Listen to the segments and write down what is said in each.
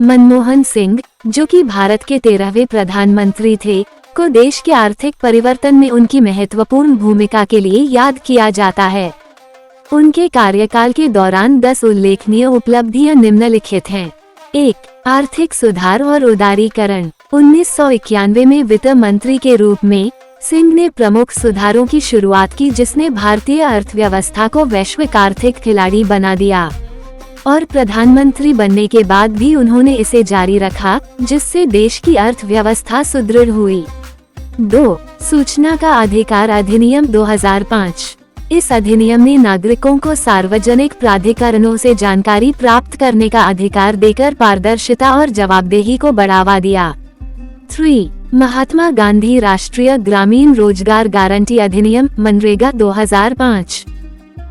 मनमोहन सिंह, जो कि भारत के 13वें प्रधानमंत्री थे, को देश के आर्थिक परिवर्तन में उनकी महत्वपूर्ण भूमिका के लिए याद किया जाता है। उनके कार्यकाल के दौरान 10 उल्लेखनीय उपलब्धियां निम्नलिखित हैं। 1. आर्थिक सुधार और उदारीकरण। 1991 में वित्त मंत्री के रूप में सिंह ने प्रमुख सुधारों की शुरुआत की, जिसने भारतीय अर्थव्यवस्था को वैश्विक आर्थिक खिलाड़ी बना दिया, और प्रधानमंत्री बनने के बाद भी उन्होंने इसे जारी रखा, जिससे देश की अर्थव्यवस्था सुदृढ़ हुई। 2. सूचना का अधिकार अधिनियम 2005। इस अधिनियम ने नागरिकों को सार्वजनिक प्राधिकरणों से जानकारी प्राप्त करने का अधिकार देकर पारदर्शिता और जवाबदेही को बढ़ावा दिया। 3. महात्मा गांधी राष्ट्रीय ग्रामीण रोजगार गारंटी अधिनियम मनरेगा 2005।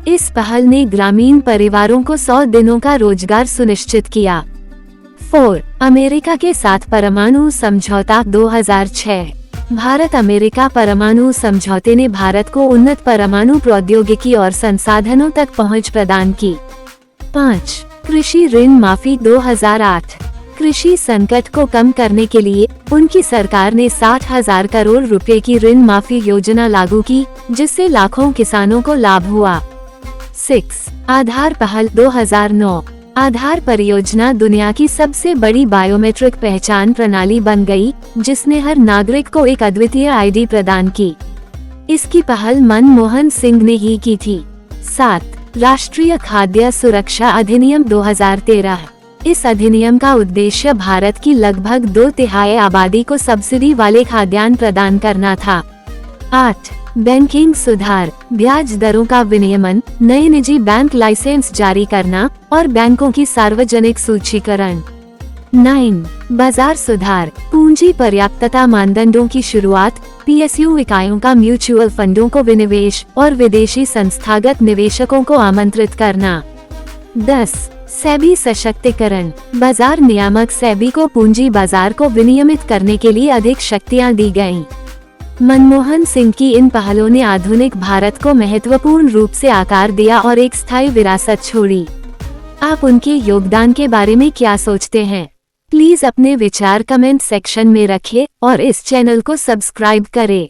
इस पहल ने ग्रामीण परिवारों को 100 दिनों का रोजगार सुनिश्चित किया। 4. अमेरिका के साथ परमाणु समझौता 2006। भारत अमेरिका परमाणु समझौते ने भारत को उन्नत परमाणु प्रौद्योगिकी और संसाधनों तक पहुंच प्रदान की। 5. कृषि ऋण माफी 2008। कृषि संकट को कम करने के लिए उनकी सरकार ने 60,000 करोड़ रुपए की ऋण माफी योजना लागू की, जिससे लाखों किसानों को लाभ हुआ। 6. आधार पहल 2009। आधार परियोजना दुनिया की सबसे बड़ी बायोमेट्रिक पहचान प्रणाली बन गई, जिसने हर नागरिक को एक अद्वितीय आईडी प्रदान की। इसकी पहल मनमोहन सिंह ने ही की थी। 7. राष्ट्रीय खाद्य सुरक्षा अधिनियम 2013। इस अधिनियम का उद्देश्य भारत की लगभग 2/3 आबादी को सब्सिडी वाले खाद्यान्न प्रदान करना था। 8. बैंकिंग सुधार, ब्याज दरों का विनियमन, नए निजी बैंक लाइसेंस जारी करना और बैंकों की सार्वजनिक सूचीकरण। 9. बाजार सुधार, पूंजी पर्याप्तता मानदंडों की शुरुआत, PSU इकाइयों का म्यूचुअल फंडों को विनिवेश और विदेशी संस्थागत निवेशकों को आमंत्रित करना। 10. सेबी सशक्तिकरण, बाजार नियामक सेबी को पूंजी बाजार को विनियमित करने के लिए अधिक शक्तियां दी गईं। मनमोहन सिंह की इन पहलों ने आधुनिक भारत को महत्वपूर्ण रूप से आकार दिया और एक स्थायी विरासत छोड़ी। आप उनके योगदान के बारे में क्या सोचते हैं? प्लीज अपने विचार कमेंट सेक्शन में रखें और इस चैनल को सब्सक्राइब करें।